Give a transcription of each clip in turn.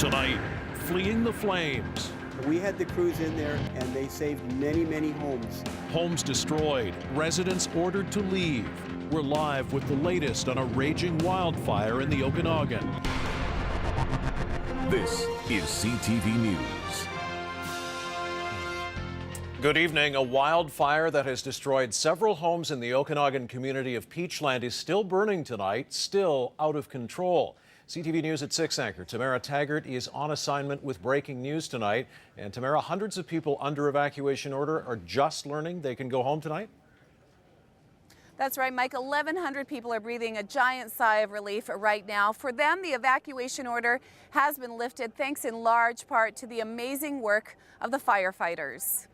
Tonight, fleeing the flames. We had the crews in there and they saved many, many homes. Homes destroyed, residents ordered to leave. We're live with the latest on a raging wildfire in the Okanagan. This is CTV News. Good evening. A wildfire that has destroyed several homes in the Okanagan community of Peachland is still burning tonight, still out of control. CTV News at 6 anchor Tamara Taggart is on assignment with breaking news tonight. And Tamara, hundreds of people under evacuation order are just learning they can go home tonight? That's right, Mike. 1,100 people are breathing a giant sigh of relief right now. For them, the evacuation order has been lifted thanks in large part to the amazing work of the firefighters.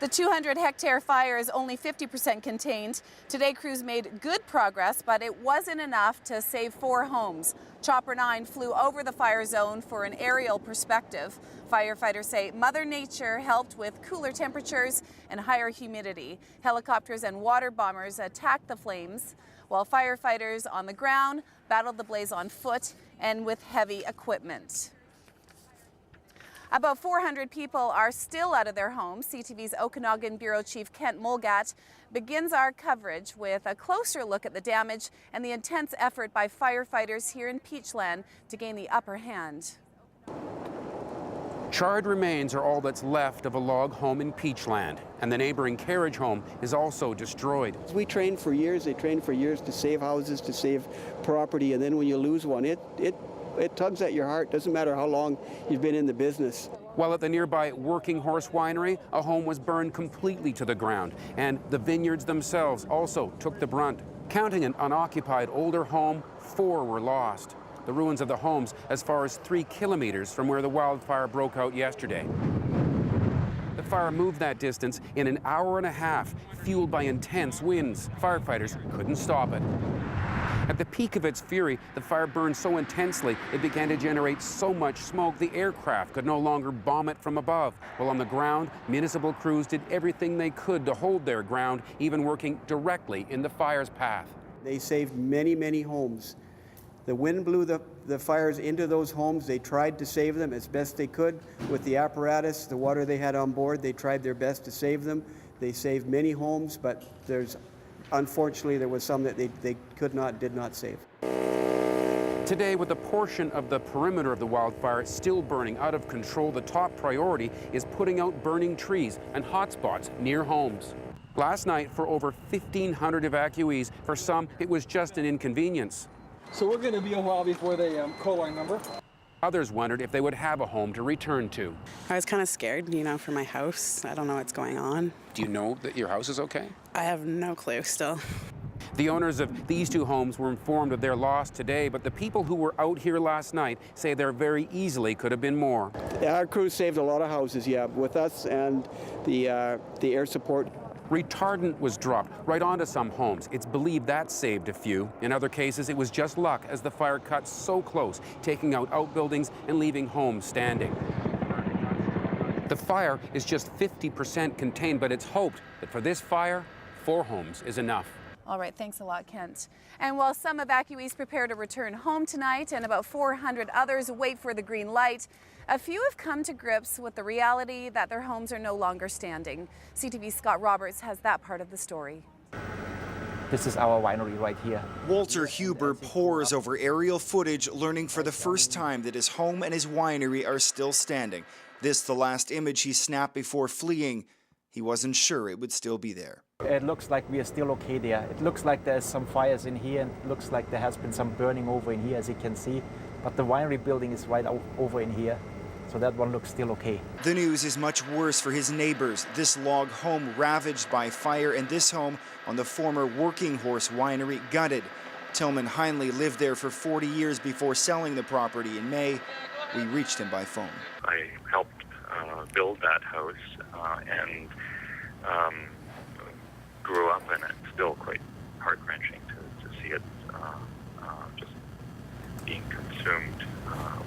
The 200-hectare fire is only 50% contained. Today, crews made good progress, but it wasn't enough to save 4 homes. Chopper 9 flew over the fire zone for an aerial perspective. Firefighters say Mother Nature helped with cooler temperatures and higher humidity. Helicopters and water bombers attacked the flames, while firefighters on the ground battled the blaze on foot and with heavy equipment. About 400 people are still out of their homes. CTV's Okanagan Bureau Chief Kent Mulgat begins our coverage with a closer look at the damage and the intense effort by firefighters here in Peachland to gain the upper hand. Charred remains are all that's left of a log home in Peachland, and the neighboring carriage home is also destroyed. We trained for years, they trained for years to save houses, to save property, and then when you lose one, it tugs at your heart. Doesn't matter how long you've been in the business. While at the nearby Working Horse Winery, a home was burned completely to the ground, and the vineyards themselves also took the brunt. Counting an unoccupied older home, 4 were lost. The ruins of the homes as far as 3 kilometers from where the wildfire broke out yesterday. The fire moved that distance in an hour and a half, fueled by intense winds. Firefighters couldn't stop it. At the peak of its fury, the fire burned so intensely it began to generate so much smoke the aircraft could no longer bomb it from above. While on the ground, municipal crews did everything they could to hold their ground, even working directly in the fire's path. They saved many, many homes. The wind blew the fires into those homes. They tried to save them as best they could with the apparatus, the water they had on board. They tried their best to save them. They saved many homes, but unfortunately, there was some that they did not save. Today, with a portion of the perimeter of the wildfire still burning out of control, the top priority is putting out burning trees and hotspots near homes. Last night, for over 1,500 evacuees, for some, it was just an inconvenience. So we're going to be a while before they call our number. Others wondered if they would have a home to return to. I was kind of scared, for my house. I don't know what's going on. Do you know that your house is okay? I have no clue still. The owners of these 2 homes were informed of their loss today, but the people who were out here last night say there very easily could have been more. Yeah, our crew saved a lot of houses, with us and the air support. Retardant was dropped right onto some homes. It's believed that saved a few. In other cases, it was just luck as the fire cut so close, taking out outbuildings and leaving homes standing. The fire is just 50% contained, but it's hoped that for this fire, 4 homes is enough. All right, thanks a lot, Kent. And while some evacuees prepare to return home tonight and about 400 others wait for the green light, a few have come to grips with the reality that their homes are no longer standing. CTV's Scott Roberts has that part of the story. This is our winery right here. Walter Huber pores over aerial footage, learning for the first time that his home and his winery are still standing. This the last image he snapped before fleeing. He wasn't sure it would still be there. It looks like we are still okay there. It looks like there's some fires in here, and it looks like there has been some burning over in here, as you can see. But the winery building is right over in here, so that one looks still okay. The news is much worse for his neighbors. This log home ravaged by fire, and this home on the former Working Horse Winery gutted. Tillman Heinley lived there for 40 years before selling the property in May. We reached him by phone. I helped build that house and grew up in it. Still quite heart-wrenching to see it just being consumed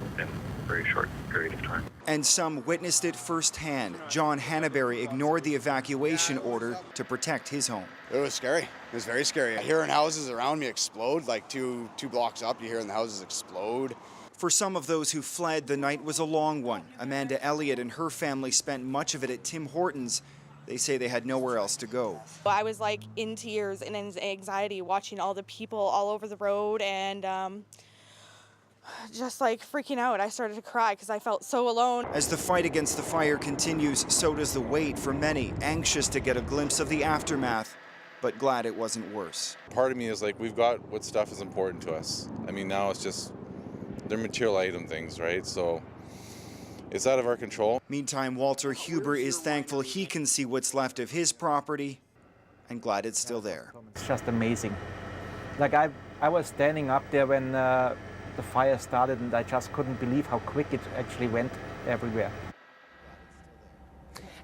within a very short period of time. And some witnessed it firsthand. John Hannaberry ignored the evacuation order to protect his home. It was scary. It was very scary. Hearing houses around me explode, like two blocks up, you hearing the houses explode. For some of those who fled, the night was a long one. Amanda Elliott and her family spent much of it at Tim Hortons. They say they had nowhere else to go. I was like in tears and in anxiety watching all the people all over the road and just like freaking out. I started to cry because I felt so alone. As the fight against the fire continues, so does the wait for many, anxious to get a glimpse of the aftermath, but glad it wasn't worse. Part of me is like, we've got what stuff is important to us. I mean, now it's just, they're material item things, right? So it's out of our control. Meantime, Walter Huber is thankful he can see what's left of his property and glad it's still there. It's just amazing. Like I was standing up there when the fire started, and I just couldn't believe how quick it actually went everywhere.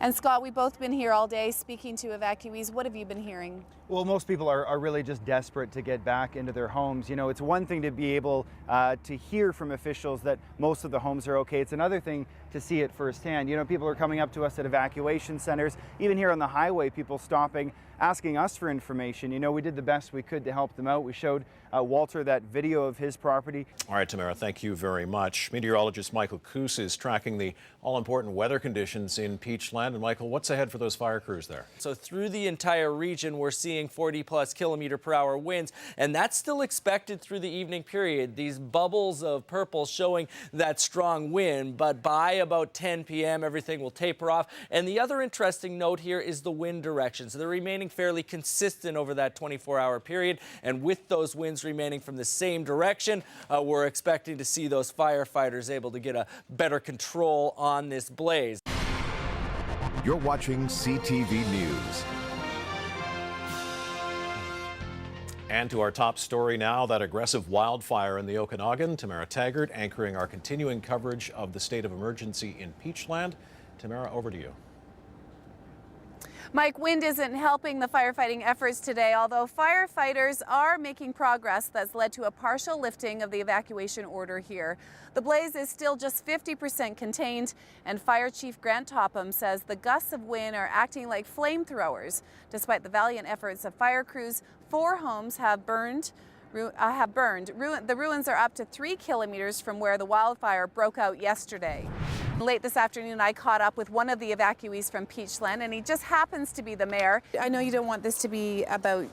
And Scott, we've both been here all day speaking to evacuees. What have you been hearing? Well, most people are really just desperate to get back into their homes. You know, it's one thing to be able to hear from officials that most of the homes are okay. It's another thing to see it firsthand. You know, people are coming up to us at evacuation centers, even here on the highway, people stopping, asking us for information. You know, we did the best we could to help them out. We showed Walter that video of his property. All right, Tamara, thank you very much. Meteorologist Michael Koos is tracking the all-important weather conditions in Peachland. And Michael, what's ahead for those fire crews there? So through the entire region, we're seeing 40+ km/h winds, and that's still expected through the evening period. These bubbles of purple showing that strong wind, but by about 10 p.m. everything will taper off. And the other interesting note here is the wind direction. So they're remaining fairly consistent over that 24-hour period, and with those winds remaining from the same direction, we're expecting to see those firefighters able to get a better control on this blaze. You're watching CTV News. And to our top story now, that aggressive wildfire in the Okanagan. Tamara Taggart anchoring our continuing coverage of the state of emergency in Peachland. Tamara, over to you. Mike, wind isn't helping the firefighting efforts today, although firefighters are making progress that's led to a partial lifting of the evacuation order here. The blaze is still just 50% contained, and Fire Chief Grant Topham says the gusts of wind are acting like flamethrowers. Despite the valiant efforts of fire crews, 4 homes have burned. The ruins are up to 3 kilometers from where the wildfire broke out yesterday. Late this afternoon, I caught up with one of the evacuees from Peachland, and he just happens to be the mayor. I know you don't want this to be about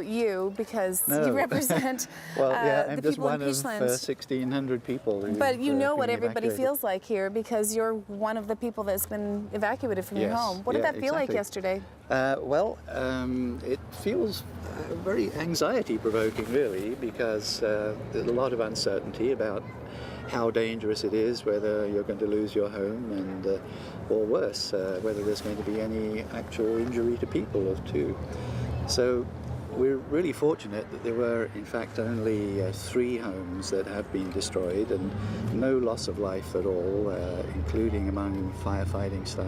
you because you represent I'm the just people one in of Peachland. 1,600 people. But you know what been everybody evacuated. feels like here because you're one of the people that's been evacuated from your home. What did that feel like yesterday? It feels very anxiety-provoking, really, because there's a lot of uncertainty about how dangerous it is, whether you're going to lose your home, and or worse, whether there's going to be any actual injury to people or two. So we're really fortunate that there were, in fact, only 3 homes that have been destroyed and no loss of life at all, including among firefighting staff.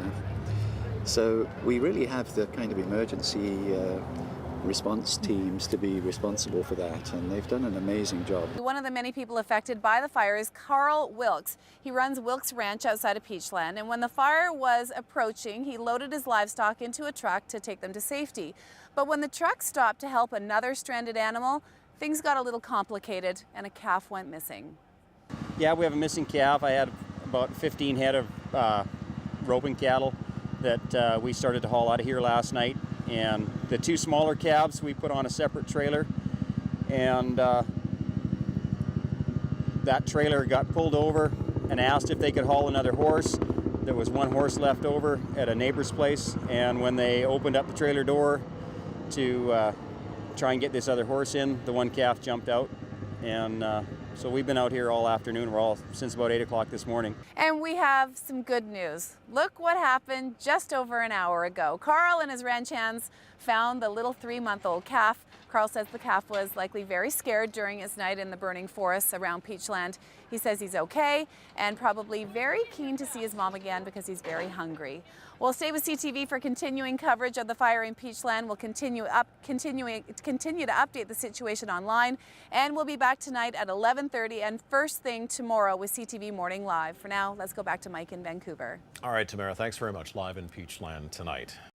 So we really have the kind of emergency response teams to be responsible for that, and they've done an amazing job. One of the many people affected by the fire is Carl Wilkes. He runs Wilkes Ranch outside of Peachland, and when the fire was approaching, he loaded his livestock into a truck to take them to safety. But when the truck stopped to help another stranded animal, things got a little complicated and a calf went missing. Yeah, we have a missing calf. I had about 15 head of roping cattle that we started to haul out of here last night. And the 2 smaller calves we put on a separate trailer, and that trailer got pulled over and asked if they could haul another horse. There was 1 horse left over at a neighbor's place, and when they opened up the trailer door to try and get this other horse in, the 1 calf jumped out, and so we've been out here all afternoon. We're all since about 8 o'clock this morning. And we have some good news. Look what happened just over an hour ago. Carl and his ranch hands found the little 3-month-old calf. Carl says the calf was likely very scared during its night in the burning forests around Peachland. He says he's okay and probably very keen to see his mom again because he's very hungry. Well, stay with CTV for continuing coverage of the fire in Peachland. We'll continue to update the situation online, and we'll be back tonight at 11:30 and first thing tomorrow with CTV Morning Live. For now, let's go back to Mike in Vancouver. All right, Tamara, thanks very much. Live in Peachland tonight.